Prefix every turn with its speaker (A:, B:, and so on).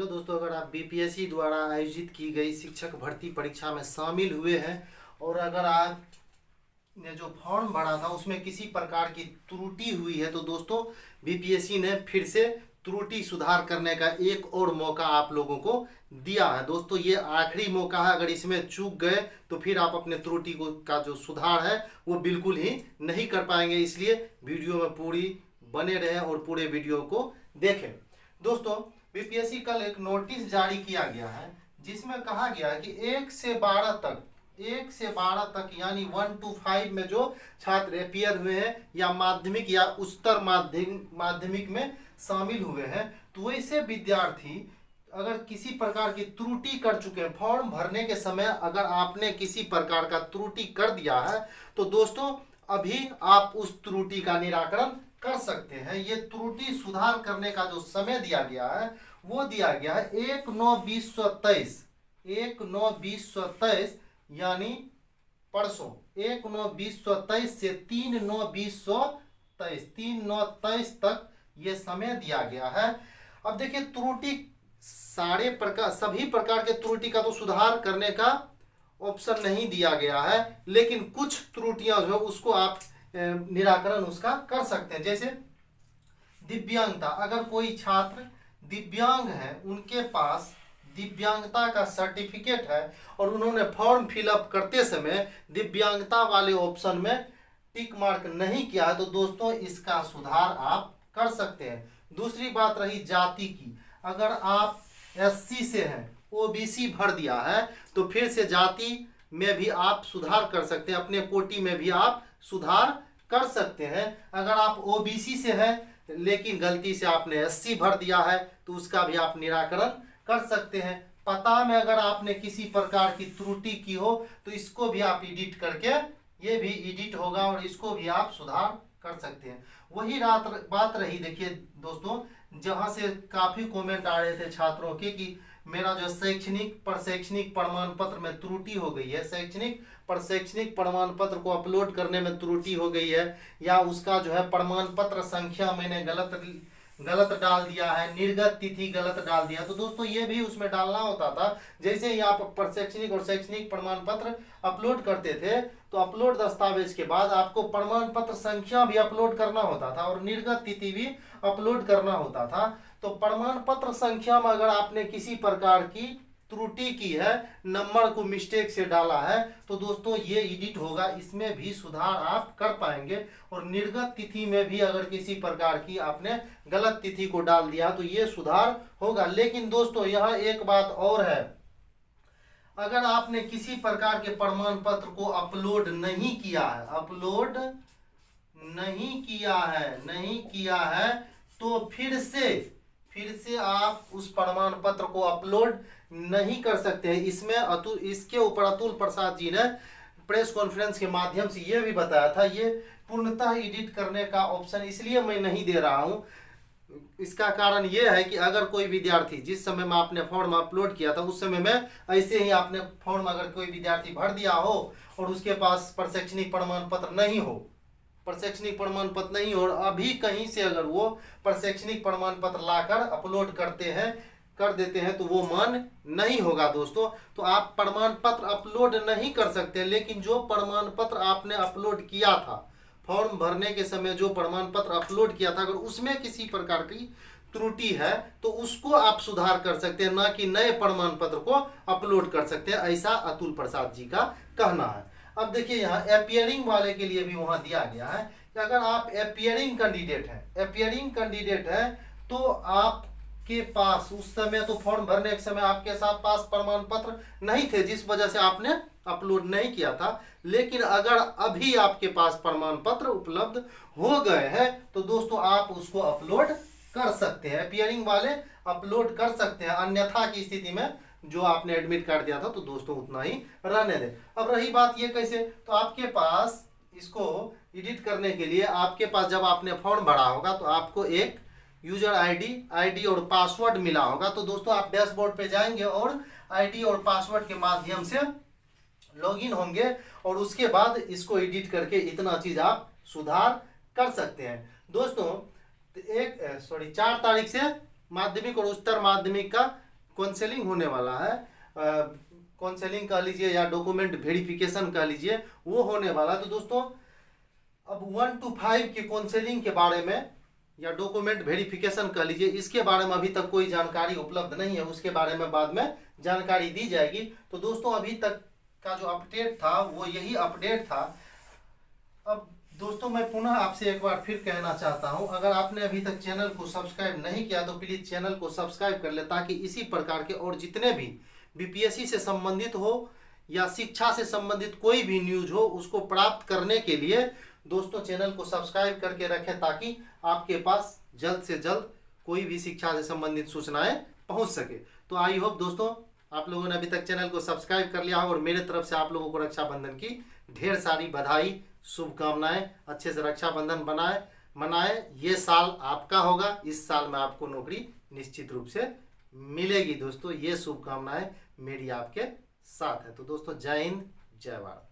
A: Hello दोस्तों, अगर आप बीपीएससी द्वारा आयोजित की गई शिक्षक भर्ती परीक्षा में शामिल हुए हैं और अगर आपने जो फॉर्म भरा था उसमें किसी प्रकार की त्रुटि हुई है तो दोस्तों बीपीएससी ने फिर से त्रुटि सुधार करने का एक और मौका आप लोगों को दिया है। दोस्तों ये आखिरी मौका है, अगर इसमें चूक गए तो फिर आप अपने त्रुटि को का जो सुधार है वो बिल्कुल ही नहीं कर पाएंगे। इसलिए वीडियो में पूरी बने रहें और पूरे वीडियो को देखें। दोस्तों बीपीएससी कल एक नोटिस जारी किया गया है जिसमें कहा गया है कि 1 से 12 तक यानी 1 to 5 में जो छात्र अपियर हुए हैं या माध्यमिक या उच्चतर माध्यमिक में शामिल हुए हैं तो वैसे विद्यार्थी अगर किसी प्रकार की त्रुटि कर चुके हैं, फॉर्म भरने के समय अगर आपने किसी प्रकार का त्रुटि कर दिया है तो दोस्तों अभी आप उस त्रुटि का निराकरण कर सकते हैं। ये त्रुटि सुधार करने का जो समय दिया गया है वो दिया गया है 1/9/2023 यानी परसों 1/9/2023 से 3/9/2023 तक ये समय दिया गया है। अब देखिए त्रुटि सभी प्रकार के त्रुटि का तो सुधार करने का ऑप्शन नहीं दिया गया है, लेकिन कुछ त्रुटियां जो उसको आप निराकरण उसका कर सकते हैं। जैसे दिव्यांगता, अगर कोई छात्र दिव्यांग है, उनके पास दिव्यांगता का सर्टिफिकेट है और उन्होंने फॉर्म फिलअप करते समय दिव्यांगता वाले ऑप्शन में टिक मार्क नहीं किया है तो दोस्तों इसका सुधार आप कर सकते हैं। दूसरी बात रही जाति की, अगर आप एससी से हैं, ओबीसी भर दिया है तो फिर से जाति में भी आप सुधार कर सकते हैं, अपने कोटि में भी आप सुधार कर सकते हैं। अगर आप ओबीसी से हैं लेकिन गलती से आपने एससी भर दिया है तो उसका भी आप निराकरण कर सकते हैं। पता में अगर आपने किसी प्रकार की त्रुटि की हो तो इसको भी आप एडिट करके, ये भी एडिट होगा और इसको भी आप सुधार कर सकते हैं। वही बात रही, देखिए दोस्तों, जहां से काफी कमेंट आ रहे थे छात्रों के कि मेरा जो शैक्षणिक प्रमाण पत्र में त्रुटि हो गई है, शैक्षणिक प्रमाण पत्र को अपलोड करने में त्रुटि हो गई है या उसका जो है प्रमाण पत्र संख्या मैंने गलत डाल दिया है, निर्गत तिथि गलत डाल दिया, तो दोस्तों ये भी उसमें डालना होता था। जैसे ही आप शैक्षणिक और शैक्षणिक प्रमाण पत्र अपलोड करते थे तो अपलोड दस्तावेज के बाद आपको प्रमाण पत्र संख्या भी अपलोड करना होता था और निर्गत तिथि भी अपलोड करना होता था। तो प्रमाण पत्र संख्या में अगर आपने किसी प्रकार की त्रुटि की है, नंबर को मिस्टेक से डाला है तो दोस्तों ये एडिट होगा, इसमें भी सुधार आप कर पाएंगे। और निर्गत तिथि में भी अगर किसी प्रकार की आपने गलत तिथि को डाल दिया तो ये सुधार होगा। लेकिन दोस्तों यहाँ एक बात और है, अगर आपने किसी प्रकार के प्रमाण पत्र को अपलोड नहीं किया है तो फिर से आप उस प्रमाण पत्र को अपलोड नहीं कर सकते हैं। इसके ऊपर अतुल प्रसाद जी ने प्रेस कॉन्फ्रेंस के माध्यम से ये भी बताया था, ये पूर्णतः एडिट करने का ऑप्शन इसलिए मैं नहीं दे रहा हूं। इसका कारण ये है कि अगर कोई विद्यार्थी जिस समय में आपने फॉर्म अपलोड किया था उस समय में ऐसे ही आपने फॉर्म अगर कोई विद्यार्थी भर दिया हो और उसके पास शैक्षणिक प्रमाण पत्र नहीं हो और अभी कहीं से अगर वो शैक्षणिक प्रमाण पत्र लाकर अपलोड कर देते हैं तो वो मान नहीं होगा दोस्तों। तो आप प्रमाण पत्र अपलोड नहीं कर सकते, लेकिन जो प्रमाण पत्र आपने अपलोड किया था, फॉर्म भरने के समय जो प्रमाण पत्र अपलोड किया था, अगर उसमें किसी प्रकार की त्रुटि है तो उसको आप सुधार कर सकते हैं, ना कि नए प्रमाण पत्र को अपलोड कर सकते हैं, ऐसा अतुल प्रसाद जी का कहना है। अब देखिए यहाँ अपियरिंग वाले के लिए भी वहां दिया गया है कि अगर आप अपियरिंग कैंडिडेट है तो आपके पास उस समय तो फॉर्म भरने के समय आपके साथ पास प्रमाण पत्र नहीं थे जिस वजह से आपने अपलोड नहीं किया था, लेकिन अगर अभी आपके पास प्रमाण पत्र उपलब्ध हो गए हैं तो दोस्तों आप उसको अपलोड कर सकते हैं, अपियरिंग वाले अपलोड कर सकते हैं। अन्यथा की स्थिति में जो आपने एडमिट कार्ड दिया था तो दोस्तों उतना ही रहने दें। अब रही बात ये कैसे, तो आपके पास इसको एडिट करने के लिए आपके पास जब आपने फॉर्म भरा होगा तो आपको एक यूजर आईडी और पासवर्ड मिला होगा। तो दोस्तों आप डैशबोर्ड पे जाएंगे और आईडी और पासवर्ड के माध्यम से लॉगिन होंगे और उसके बाद इसको एडिट करके इतना चीज आप सुधार कर सकते हैं। दोस्तों 4 तारीख से माध्यमिक और उच्चतर माध्यमिक का काउंसलिंग होने वाला है, काउंसलिंग कह लीजिए या डॉक्यूमेंट वेरिफिकेशन कह लीजिए, वो होने वाला है। तो दोस्तों अब 1 to 5 के काउंसलिंग के बारे में या डॉक्यूमेंट वेरिफिकेशन कह लीजिए, इसके बारे में अभी तक कोई जानकारी उपलब्ध नहीं है, उसके बारे में बाद में जानकारी दी जाएगी। तो दोस्तों अभी तक का जो अपडेट था वो यही अपडेट था। अब दोस्तों मैं पुनः आपसे एक बार फिर कहना चाहता हूं, अगर आपने अभी तक चैनल को सब्सक्राइब नहीं किया तो प्लीज़ चैनल को सब्सक्राइब कर ले, ताकि इसी प्रकार के और जितने भी बीपीएससी से संबंधित हो या शिक्षा से संबंधित कोई भी न्यूज हो उसको प्राप्त करने के लिए दोस्तों चैनल को सब्सक्राइब करके रखें, ताकि आपके पास जल्द से जल्द कोई भी शिक्षा से संबंधित सूचनाएं पहुंच सके। तो आई होप दोस्तों आप लोगों ने अभी तक चैनल को सब्सक्राइब कर लिया हो, और मेरे तरफ से आप लोगों को रक्षाबंधन की ढेर सारी बधाई, शुभकामनाएं। अच्छे से रक्षाबंधन मनाए। ये साल आपका होगा, इस साल में आपको नौकरी निश्चित रूप से मिलेगी दोस्तों। ये शुभकामनाएं मेरी आपके साथ है। तो दोस्तों जय हिंद, जय भारत।